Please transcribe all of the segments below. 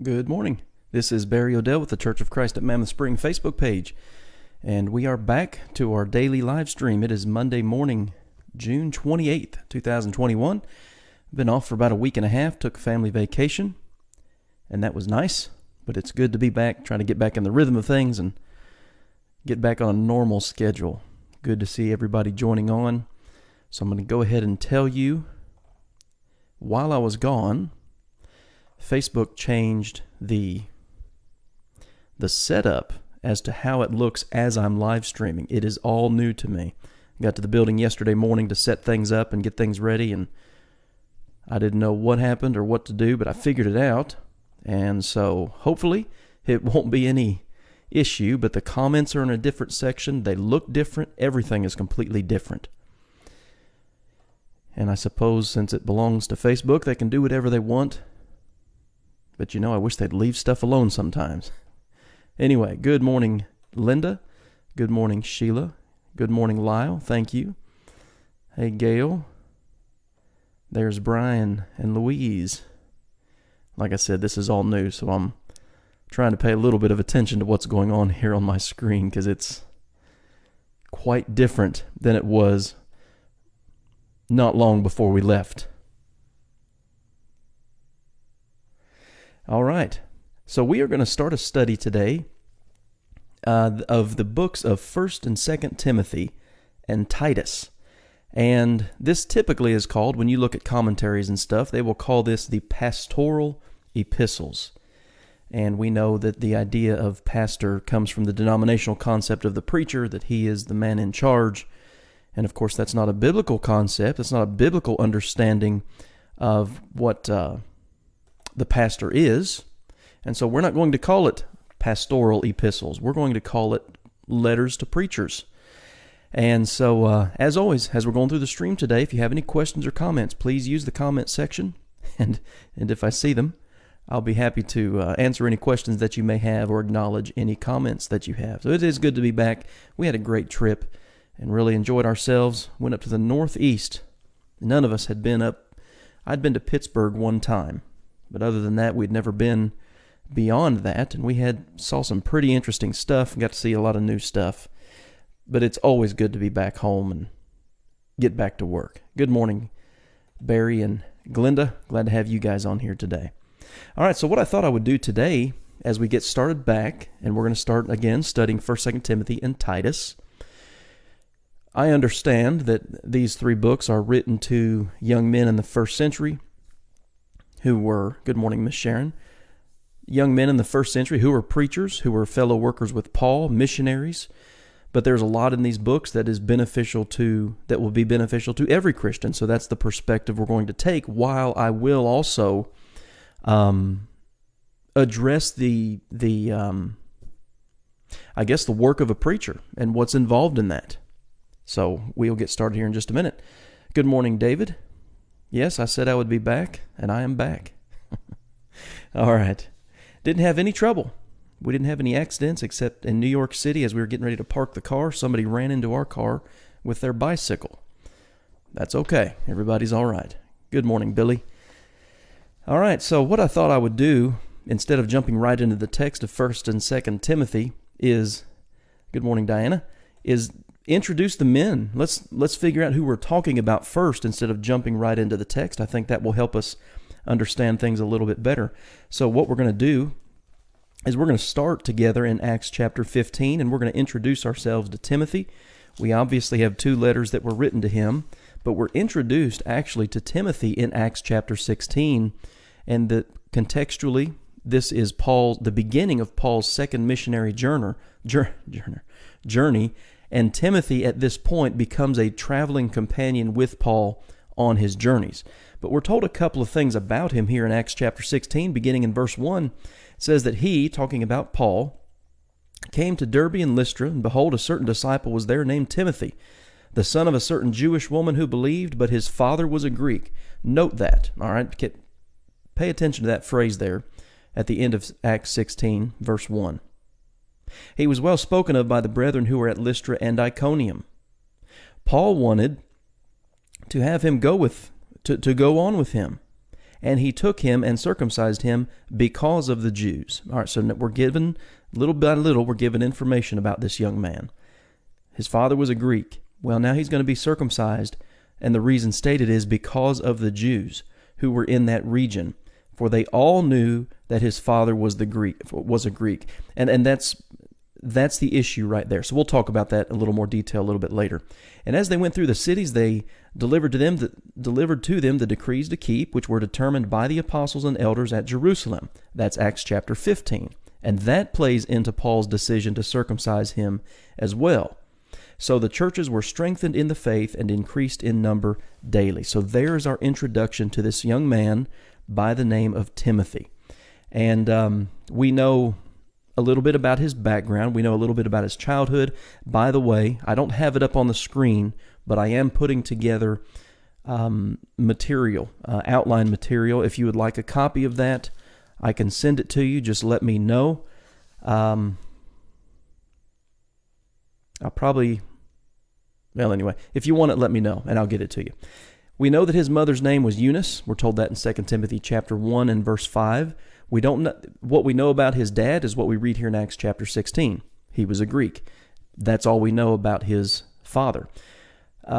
Good morning. This is Barry Odell with the Church of Christ at Mammoth Spring Facebook page, and we are back to our daily live stream. It is Monday morning, June 28th, 2021. Been off for about a week and a half, took a family vacation, and that was nice, but it's good to be back, trying to get back in the rhythm of things and get back on a normal schedule. Good to see everybody joining on. So I'm going to go ahead and tell you, while I was gone, Facebook changed the setup as to how it looks as I'm live streaming. It is all new to me. I got to the building yesterday morning to set things up and get things ready, and I didn't know what happened or what to do, but I figured it out. And so hopefully it won't be any issue, but the comments are in a different section. They look different. Everything is completely different. And I suppose since it belongs to Facebook, they can do whatever they want. But I wish they'd leave stuff alone sometimes. Anyway, good morning, Linda. Good morning, Sheila. Good morning, Lyle. Thank you. Hey, Gail. There's Brian and Louise. Like I said, this is all new, so I'm trying to pay a little bit of attention to what's going on here on my screen because it's quite different than it was not long before we left. All right, so we are going to start a study today of the books of 1st and 2nd Timothy and Titus. And this typically is called, when you look at commentaries and stuff, they will call this the pastoral epistles. And we know that the idea of pastor comes from the denominational concept of the preacher, that he is the man in charge. And of course, that's not a biblical concept. It's not a biblical understanding of what the pastor is. And so we're not going to call it pastoral epistles. We're going to call it letters to preachers. And so, as always, as we're going through the stream today, if you have any questions or comments, please use the comment section. And if I see them, I'll be happy to answer any questions that you may have or acknowledge any comments that you have. So it is good to be back. We had a great trip and really enjoyed ourselves. Went up to the Northeast. None of us had been up. I'd been to Pittsburgh one time, but other than that, we'd never been beyond that. And we saw some pretty interesting stuff. Got to see a lot of new stuff. But it's always good to be back home and get back to work. Good morning, Barry and Glenda. Glad to have you guys on here today. All right, so what I thought I would do today as we get started back, and we're going to start again studying 1st, 2nd Timothy and Titus. I understand that these three books are written to young men in the first century who were, good morning, Miss Sharon, young men in the first century who were preachers, who were fellow workers with Paul, missionaries. But there's a lot in these books that will be beneficial to every Christian. So that's the perspective we're going to take, while I will also address the work of a preacher and what's involved in that. So we'll get started here in just a minute. Good morning, David. Yes, I said I would be back, and I am back. All right. Didn't have any trouble. We didn't have any accidents except in New York City as we were getting ready to park the car. Somebody ran into our car with their bicycle. That's okay. Everybody's all right. Good morning, Billy. All right, so what I thought I would do, instead of jumping right into the text of 1st and 2nd Timothy, is, good morning, Diana, is introduce the men. Let's figure out who we're talking about first instead of jumping right into the text. I think that will help us understand things a little bit better. So what we're going to do is we're going to start together in Acts chapter 15, and we're going to introduce ourselves to Timothy. We obviously have two letters that were written to him, but we're introduced actually to Timothy in Acts chapter 16, and contextually, this is the beginning of Paul's second missionary journey, and Timothy at this point becomes a traveling companion with Paul on his journeys. But we're told a couple of things about him here in Acts chapter 16, beginning in verse 1. It says that he, talking about Paul, came to Derbe and Lystra, and behold, a certain disciple was there named Timothy, the son of a certain Jewish woman who believed, but his father was a Greek. Note that, all right? Pay attention to that phrase there at the end of Acts 16, verse 1. He was well spoken of by the brethren who were at Lystra and Iconium. Paul wanted to have him go on with him, and he took him and circumcised him because of the Jews. All right, so we're given, little by little, we're given information about this young man. His father was a Greek. Well, now he's going to be circumcised, and the reason stated is because of the Jews who were in that region, for they all knew that his father was a Greek, and that's the issue right there. So we'll talk about that in a little more detail a little bit later. And as they went through the cities, they delivered to them the decrees to keep, which were determined by the apostles and elders at Jerusalem. That's Acts chapter 15, and that plays into Paul's decision to circumcise him as well. So the churches were strengthened in the faith and increased in number daily. So there's our introduction to this young man by the name of Timothy. And we know a little bit about his background. We know a little bit about his childhood. By the way, I don't have it up on the screen, but I am putting together material, outline material. If you would like a copy of that, I can send it to you. Just let me know. Anyway, if you want it, let me know, and I'll get it to you. We know that his mother's name was Eunice. We're told that in 2 Timothy chapter 1 and verse 5. We don't know, what we know about his dad is what we read here in Acts chapter 16. He was a Greek. That's all we know about his father.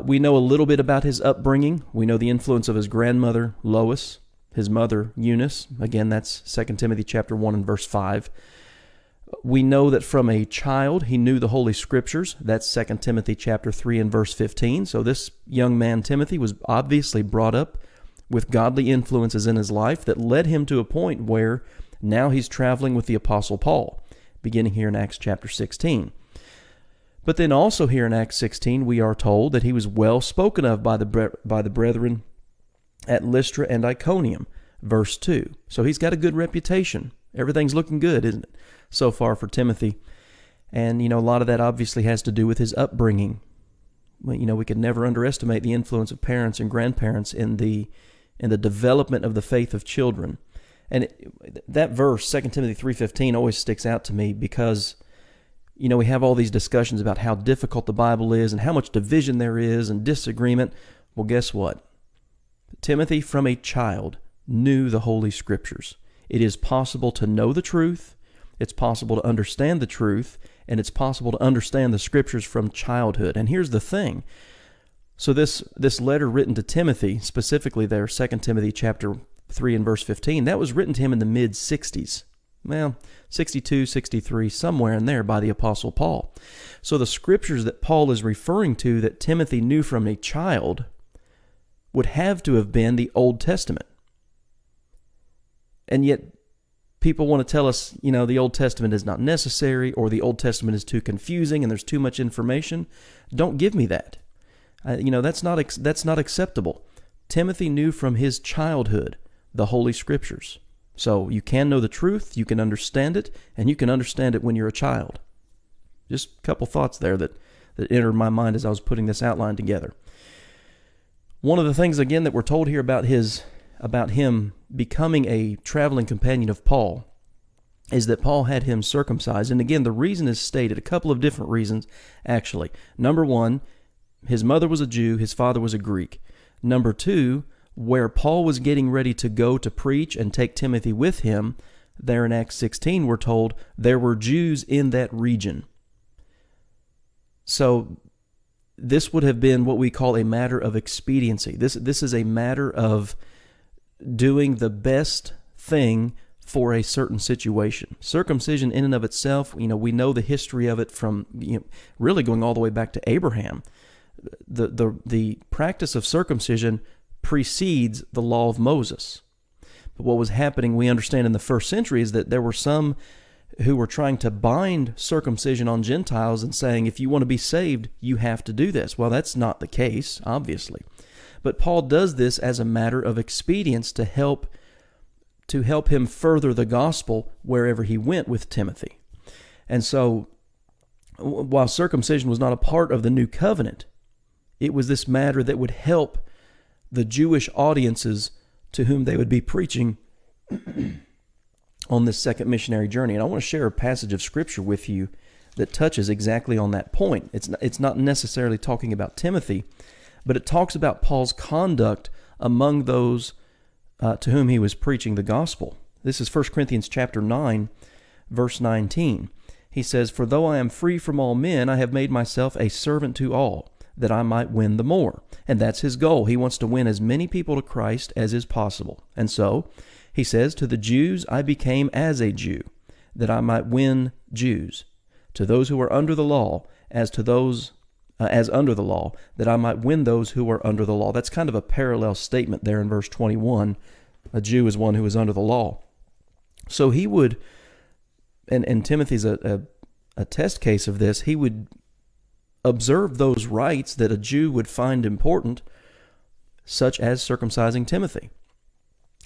We know a little bit about his upbringing. We know the influence of his grandmother, Lois, his mother, Eunice. Again, that's 2 Timothy chapter 1 and verse 5. We know that from a child he knew the Holy Scriptures. That's 2 Timothy chapter 3 and verse 15. So this young man, Timothy, was obviously brought up with godly influences in his life that led him to a point where now he's traveling with the Apostle Paul, beginning here in Acts chapter 16. But then also here in Acts 16, we are told that he was well spoken of by the brethren at Lystra and Iconium, verse 2. So he's got a good reputation. Everything's looking good, isn't it, so far for Timothy? And, a lot of that obviously has to do with his upbringing. We could never underestimate the influence of parents and grandparents in the development of the faith of children. And that verse, 2 Timothy 3:15, always sticks out to me because, we have all these discussions about how difficult the Bible is and how much division there is and disagreement. Well, guess what? Timothy, from a child, knew the Holy Scriptures. It is possible to know the truth, it's possible to understand the truth, and it's possible to understand the Scriptures from childhood. And here's the thing. So this letter written to Timothy, specifically there, 2 Timothy chapter 3 and verse 15, that was written to him in the mid-60s. Well, 62, 63, somewhere in there by the Apostle Paul. So the Scriptures that Paul is referring to that Timothy knew from a child would have to have been the Old Testament. And yet people want to tell us, the Old Testament is not necessary, or the Old Testament is too confusing and there's too much information. Don't give me that. That's not acceptable. Timothy knew from his childhood the Holy Scriptures. So you can know the truth, you can understand it, and you can understand it when you're a child. Just a couple thoughts there that entered my mind as I was putting this outline together. One of the things, again, that we're told here about him becoming a traveling companion of Paul is that Paul had him circumcised. And again, the reason is stated, a couple of different reasons, actually. Number one, his mother was a Jew, his father was a Greek. Number two, where Paul was getting ready to go to preach and take Timothy with him, there in Acts 16, we're told there were Jews in that region. So this would have been what we call a matter of expediency. This is a matter of doing the best thing for a certain situation. Circumcision in and of itself, we know the history of it from really going all the way back to Abraham. The practice of circumcision precedes the law of Moses. But what was happening, we understand in the first century, is that there were some who were trying to bind circumcision on Gentiles and saying, if you want to be saved, you have to do this. Well, that's not the case, obviously. But Paul does this as a matter of expedience to help him further the gospel wherever he went with Timothy. And so, while circumcision was not a part of the new covenant, it was this matter that would help the Jewish audiences to whom they would be preaching on this second missionary journey. And I want to share a passage of Scripture with you that touches exactly on that point. It's not necessarily talking about Timothy, but it talks about Paul's conduct among those to whom he was preaching the gospel. This is 1 Corinthians chapter 9, verse 19. He says, "For though I am free from all men, I have made myself a servant to all, that I might win the more." And that's his goal. He wants to win as many people to Christ as is possible. And so, he says, "To the Jews I became as a Jew, that I might win Jews. To those who are under the law, as to those as under the law, that I might win those who are under the law." That's kind of a parallel statement there in verse 21. A Jew is one who is under the law. So he would, and Timothy's a test case of this, he would observe those rites that a Jew would find important, such as circumcising Timothy.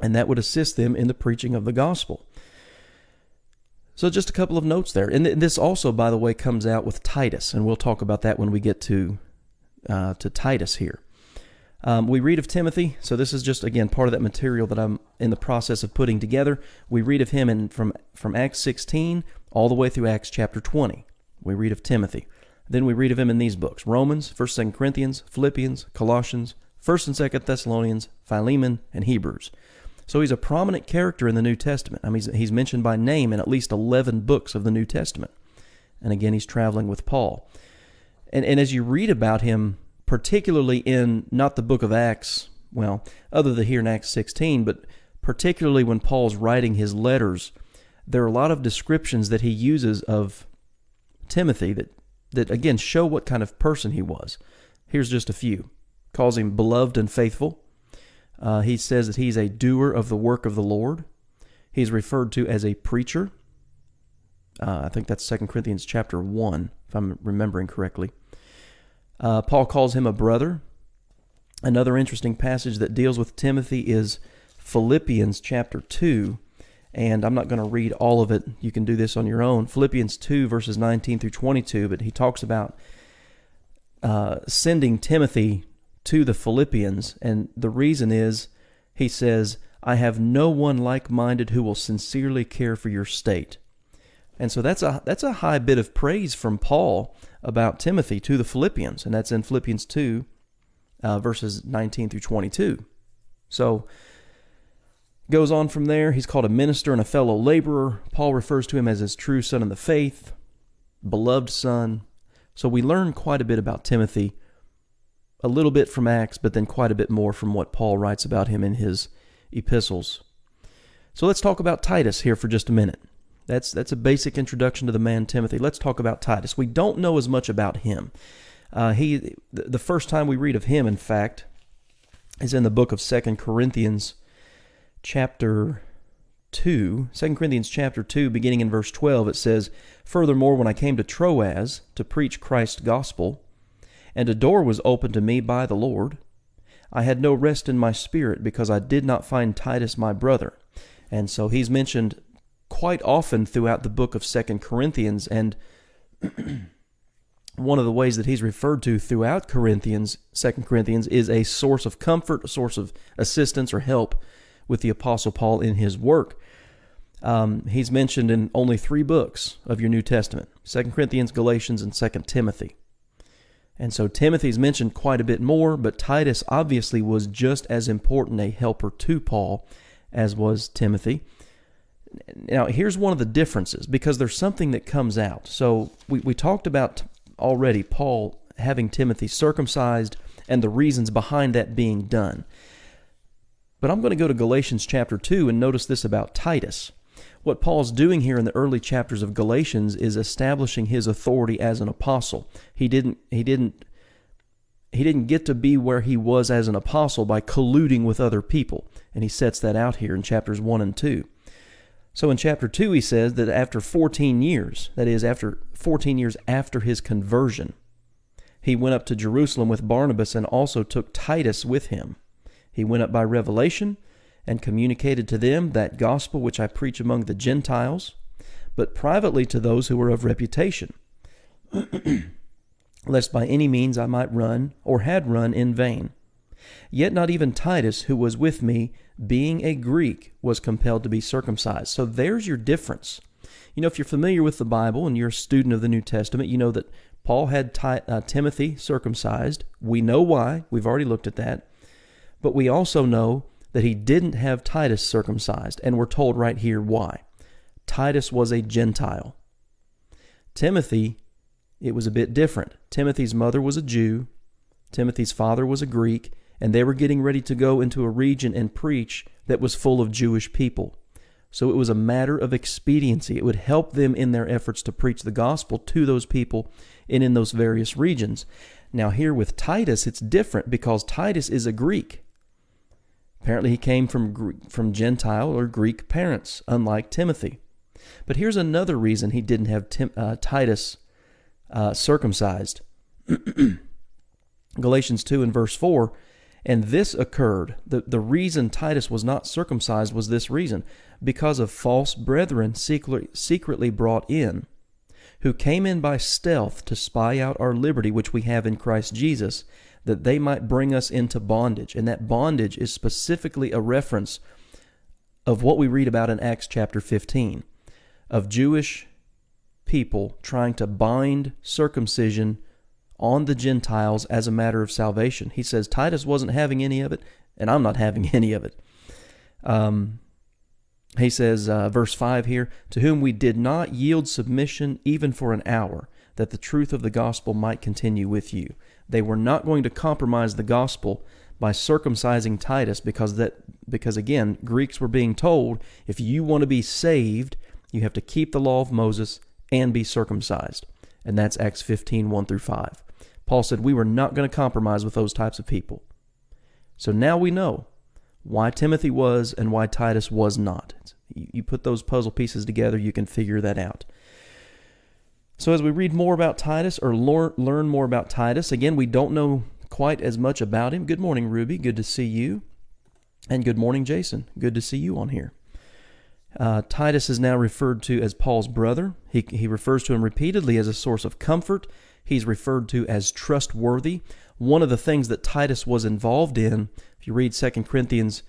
And that would assist them in the preaching of the gospel. So just a couple of notes there. And this also, by the way, comes out with Titus, and we'll talk about that when we get to Titus here. We read of Timothy, so this is just, again, part of that material that I'm in the process of putting together. We read of him from Acts 16 all the way through Acts chapter 20. We read of Timothy. Then we read of him in these books: Romans, 1st, 2nd Corinthians, Philippians, Colossians, 1st and 2nd Thessalonians, Philemon, and Hebrews. So he's a prominent character in the New Testament. I mean, he's mentioned by name in at least 11 books of the New Testament. And again, he's traveling with Paul. And as you read about him, particularly in not the book of Acts, well, other than here in Acts 16, but particularly when Paul's writing his letters, there are a lot of descriptions that he uses of Timothy that again, show what kind of person he was. Here's just a few. Calls him beloved and faithful. He says that he's a doer of the work of the Lord. He's referred to as a preacher. I think that's 2 Corinthians chapter 1, if I'm remembering correctly. Paul calls him a brother. Another interesting passage that deals with Timothy is Philippians chapter 2, and I'm not going to read all of it. You can do this on your own. Philippians 2, verses 19 through 22, but he talks about sending Timothy to the Philippians, and the reason is, he says, "I have no one like-minded who will sincerely care for your state." And so that's a high bit of praise from Paul about Timothy to the Philippians, and that's in Philippians 2, verses 19 through 22. So, goes on from there. He's called a minister and a fellow laborer. Paul refers to him as his true son in the faith, beloved son. So we learn quite a bit about Timothy, a little bit from Acts, but then quite a bit more from what Paul writes about him in his epistles. So let's talk about Titus here for just a minute. That's a basic introduction to the man Timothy. Let's talk about Titus. We don't know as much about him. The first time we read of him, in fact, is in the book of 2 Corinthians chapter 2. 2 Corinthians chapter 2, beginning in verse 12, it says, "Furthermore, when I came to Troas to preach Christ's gospel, and a door was opened to me by the Lord, I had no rest in my spirit, because I did not find Titus my brother." And so he's mentioned quite often throughout the book of 2 Corinthians, and one of the ways that he's referred to throughout 2 Corinthians, is a source of comfort, a source of assistance or help with the Apostle Paul in his work. He's mentioned in only 3 books of your New Testament: 2 Corinthians, Galatians, and 2 Timothy. And so Timothy's mentioned quite a bit more, but Titus obviously was just as important a helper to Paul as was Timothy. Now, here's one of the differences, because there's something that comes out. So we talked about already Paul having Timothy circumcised and the reasons behind that being done. But I'm going to go to Galatians chapter 2 and notice this about Titus. What Paul's doing here in the early chapters of Galatians is establishing his authority as an apostle. He didn't get to be where he was as an apostle by colluding with other people, and he sets that out here in chapters 1 and 2. So in chapter 2 he says that after 14 years, that is, after 14 years after his conversion, he went up to Jerusalem with Barnabas and also took Titus with him. He went up by revelation and communicated to them that gospel which I preach among the Gentiles, but privately to those who were of reputation, lest by any means I might run, or had run, in vain. Yet not even Titus, who was with me, being a Greek, was compelled to be circumcised. So there's your difference. You know, if you're familiar with the Bible and you're a student of the New Testament, you know that Paul had Timothy circumcised. We know why. We've already looked at that. But we also know that he didn't have Titus circumcised, and we're told right here why. Titus was a Gentile. Timothy, it was a bit different. Timothy's mother was a Jew, Timothy's father was a Greek, and they were getting ready to go into a region and preach that was full of Jewish people. So it was a matter of expediency. It would help them in their efforts to preach the gospel to those people and in those various regions. Now here with Titus, it's different because Titus is a Greek. Apparently he came from Gentile or Greek parents, unlike Timothy. But here's another reason he didn't have Titus circumcised. Galatians 2 and verse 4, and this occurred, the reason Titus was not circumcised was this reason, because of false brethren secretly brought in, who came in by stealth to spy out our liberty which we have in Christ Jesus, that they might bring us into bondage. And that bondage is specifically a reference of what we read about in Acts chapter 15, of Jewish people trying to bind circumcision on the Gentiles as a matter of salvation. He says Titus wasn't having any of it, and I'm not having any of it. He says, verse 5 here, to whom we did not yield submission even for an hour, that the truth of the gospel might continue with you. They were not going to compromise the gospel by circumcising Titus because again, Greeks were being told, if you want to be saved, you have to keep the law of Moses and be circumcised. And that's Acts 15, 1 through 5. Paul said we were not going to compromise with those types of people. So now we know why Timothy was and why Titus was not. You put those puzzle pieces together, you can figure that out. So as we read more about Titus, or learn more about Titus, again, we don't know quite as much about him. Good morning, Ruby. Good to see you. And good morning, Jason. Good to see you on here. Titus is now referred to as Paul's brother. He refers to him repeatedly as a source of comfort. He's referred to as trustworthy. One of the things that Titus was involved in, if you read 2 Corinthians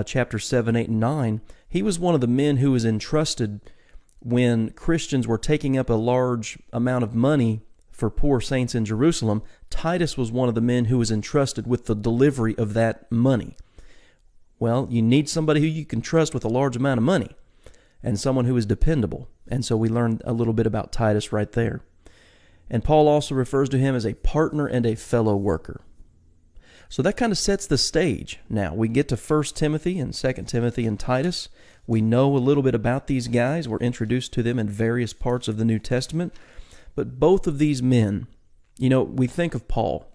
chapter 7, 8, and 9, he was one of the men who was entrusted when Christians were taking up a large amount of money for poor saints in Jerusalem. Titus was one of the men who was entrusted with the delivery of that money. Well, you need somebody who you can trust with a large amount of money and someone who is dependable. And so we learned a little bit about Titus right there. And Paul also refers to him as a partner and a fellow worker. So that kind of sets the stage. Now, we get to 1 Timothy and 2 Timothy and Titus. We know a little bit about these guys. We're introduced to them in various parts of the New Testament. But both of these men, we think of Paul,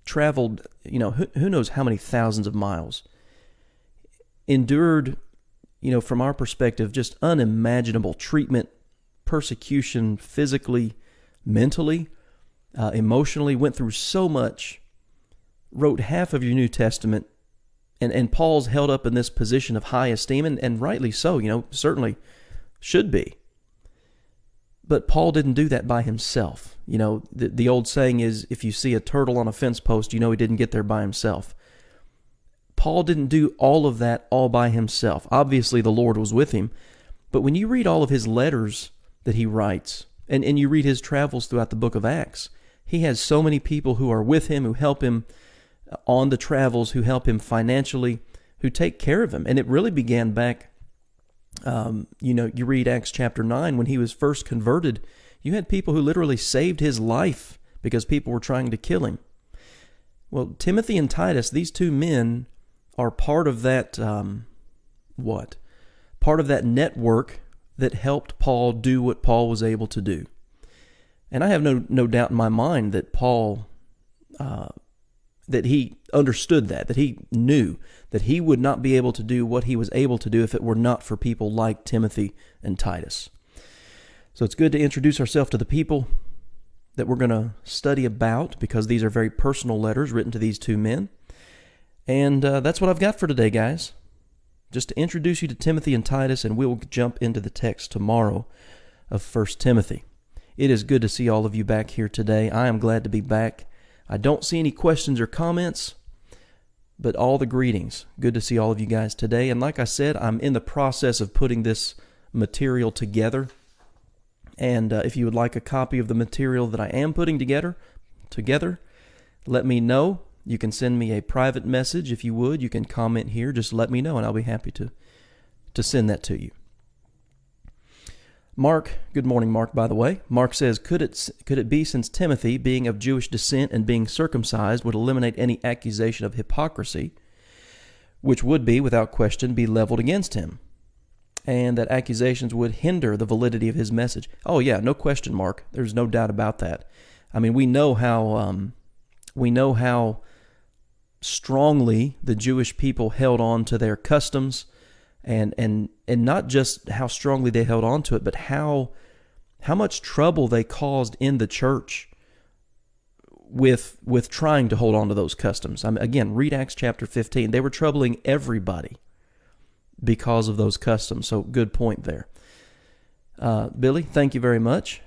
traveled, who knows how many thousands of miles, endured, from our perspective, just unimaginable treatment, persecution, physically, mentally, emotionally, went through so much, wrote half of your New Testament, and Paul's held up in this position of high esteem, and rightly so, certainly should be. But Paul didn't do that by himself. The old saying is, if you see a turtle on a fence post, he didn't get there by himself. Paul didn't do all of that all by himself. Obviously, the Lord was with him. But when you read all of his letters that he writes, and you read his travels throughout the book of Acts, he has so many people who are with him, who help him on the travels, who help him financially, who take care of him. And it really began back, you read Acts chapter 9, when he was first converted, you had people who literally saved his life because people were trying to kill him. Well, Timothy and Titus, these two men are part of that, part of that network that helped Paul do what Paul was able to do. And I have no doubt in my mind that Paul, that he understood that he knew that he would not be able to do what he was able to do if it were not for people like Timothy and Titus. So it's good to introduce ourselves to the people that we're going to study about, because these are very personal letters written to these two men. And that's what I've got for today, guys. Just to introduce you to Timothy and Titus, and we'll jump into the text tomorrow of 1 Timothy. It is good to see all of you back here today. I am glad to be back. I don't see any questions or comments, but all the greetings. Good to see all of you guys today. And like I said, I'm in the process of putting this material together. And if you would like a copy of the material that I am putting together, let me know. You can send me a private message if you would. You can comment here. Just let me know, and I'll be happy to send that to you. Mark, good morning, Mark, by the way. Mark says, could it be since Timothy, being of Jewish descent and being circumcised, would eliminate any accusation of hypocrisy, which would be, without question, be leveled against him, and that accusations would hinder the validity of his message? Oh yeah, no question, Mark. There's no doubt about that. I mean, we know how strongly the Jewish people held on to their customs, and not just how strongly they held on to it, but how much trouble they caused in the church with trying to hold on to those customs. I mean, again, read Acts chapter 15. They were troubling everybody because of those customs. So good point there. Billy, thank you very much.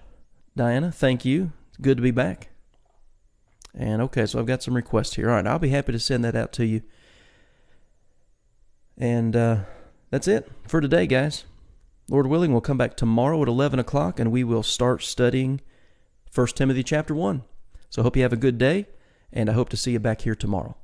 Diana, thank you. Good to be back. And okay, so I've got some requests here. All right, I'll be happy to send that out to you. And that's it for today, guys. Lord willing, we'll come back tomorrow at 11 o'clock, and we will start studying 1 Timothy chapter 1. So I hope you have a good day, and I hope to see you back here tomorrow.